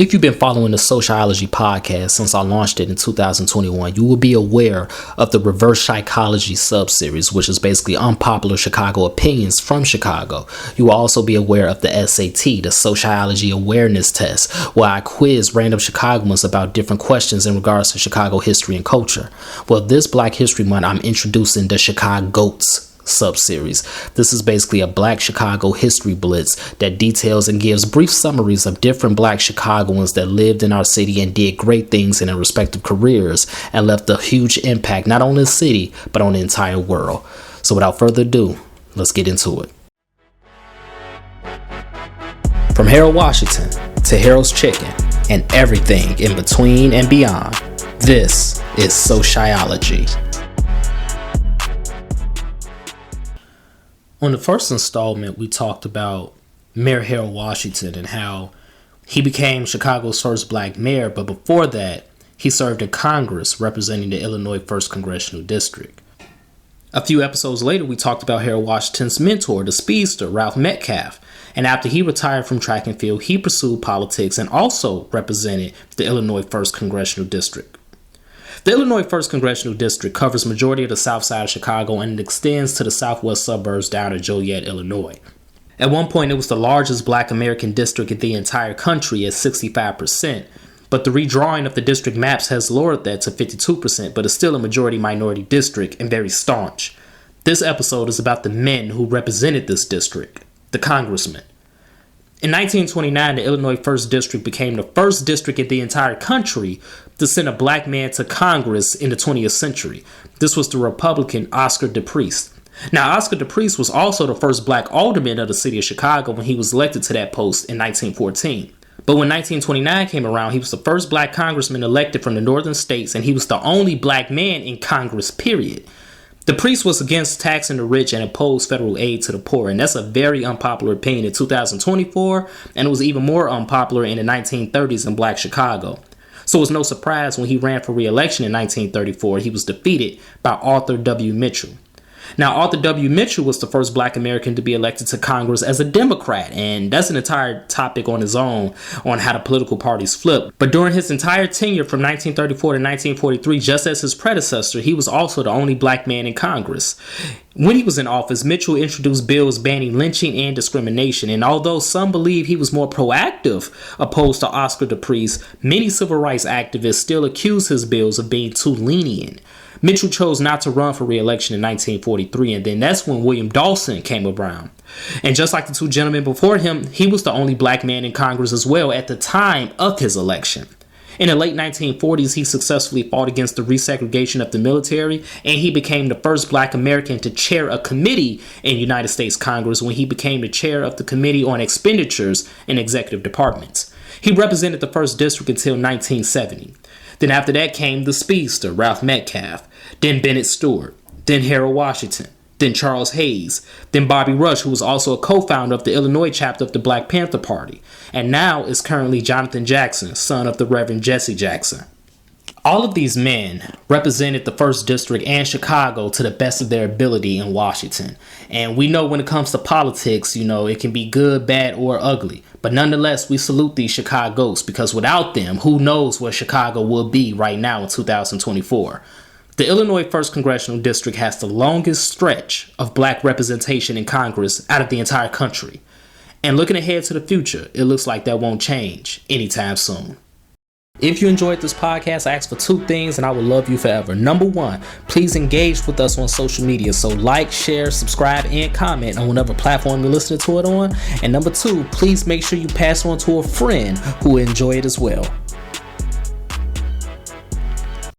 If you've been following the SoCHiology podcast since I launched it in 2021, you will be aware of the reverse psychology sub-series, which is basically unpopular Chicago opinions from Chicago. You will also be aware of the SAT, the SoCHiology awareness test, where I quiz random Chicagoans about different questions in regards to Chicago history and culture. Well, this Black History Month, I'm introducing the ChicaGOATS sub-series. This is basically a Black Chicago history blitz that details and gives brief summaries of different Black Chicagoans that lived in our city and did great things in their respective careers and left a huge impact not on the city but on the entire world. So without further ado, let's get into it. From Harold Washington to Harold's Chicken and everything in between and beyond, this is SoCHiology. On the first installment, we talked about Mayor Harold Washington and how he became Chicago's first Black mayor, but before that, he served in Congress representing the Illinois 1st Congressional District. A few episodes later, we talked about Harold Washington's mentor, the speedster, Ralph Metcalfe, and after he retired from track and field, he pursued politics and also represented the Illinois 1st Congressional District. The Illinois 1st Congressional District covers majority of the south side of Chicago and it extends to the southwest suburbs down to Joliet, Illinois. At one point, it was the largest Black American district in the entire country at 65%, but the redrawing of the district maps has lowered that to 52%, but it's still a majority minority district and very staunch. This episode is about the men who represented this district, the Congressmen. In 1929, the Illinois 1st District became the first district in the entire country to send a Black man to Congress in the 20th century. This was the Republican Oscar DePriest. Now, Oscar DePriest was also the first Black alderman of the city of Chicago when he was elected to that post in 1914. But when 1929 came around, he was the first Black congressman elected from the northern states, and he was the only Black man in Congress, period. The priest was against taxing the rich and opposed federal aid to the poor, and that's a very unpopular opinion in 2024, and it was even more unpopular in the 1930s in Black Chicago. So it was no surprise when he ran for re-election in 1934, he was defeated by Arthur W. Mitchell. Now, Arthur W. Mitchell was the first Black American to be elected to Congress as a Democrat, and that's an entire topic on his own on how the political parties flip. But during his entire tenure from 1934 to 1943, just as his predecessor, he was also the only Black man in Congress. When he was in office, Mitchell introduced bills banning lynching and discrimination, and although some believe he was more proactive opposed to Oscar DePriest, many civil rights activists still accuse his bills of being too lenient. Mitchell chose not to run for re-election in 1943, and then that's when William Dawson came around. And just like the two gentlemen before him, he was the only Black man in Congress as well at the time of his election. In the late 1940s, he successfully fought against the resegregation of the military, and he became the first Black American to chair a committee in United States Congress when he became the chair of the Committee on Expenditures and Executive Departments. He represented the 1st District until 1970. Then after that came the speedster, Ralph Metcalfe, then Bennett Stewart, then Harold Washington, then Charles Hayes, then Bobby Rush, who was also a co-founder of the Illinois chapter of the Black Panther Party, and now is currently Jonathan Jackson, son of the Reverend Jesse Jackson. All of these men represented the 1st District and Chicago to the best of their ability in Washington. And we know when it comes to politics, it can be good, bad, or ugly. But nonetheless, we salute these ChicaGOATS because without them, who knows where Chicago will be right now in 2024. The Illinois 1st Congressional District has the longest stretch of Black representation in Congress out of the entire country. And looking ahead to the future, it looks like that won't change anytime soon. If you enjoyed this podcast, I ask for 2 things and I will love you forever. Number 1, please engage with us on social media. So like, share, subscribe, and comment on whatever platform you're listening to it on. And number 2, please make sure you pass it on to a friend who will enjoy it as well.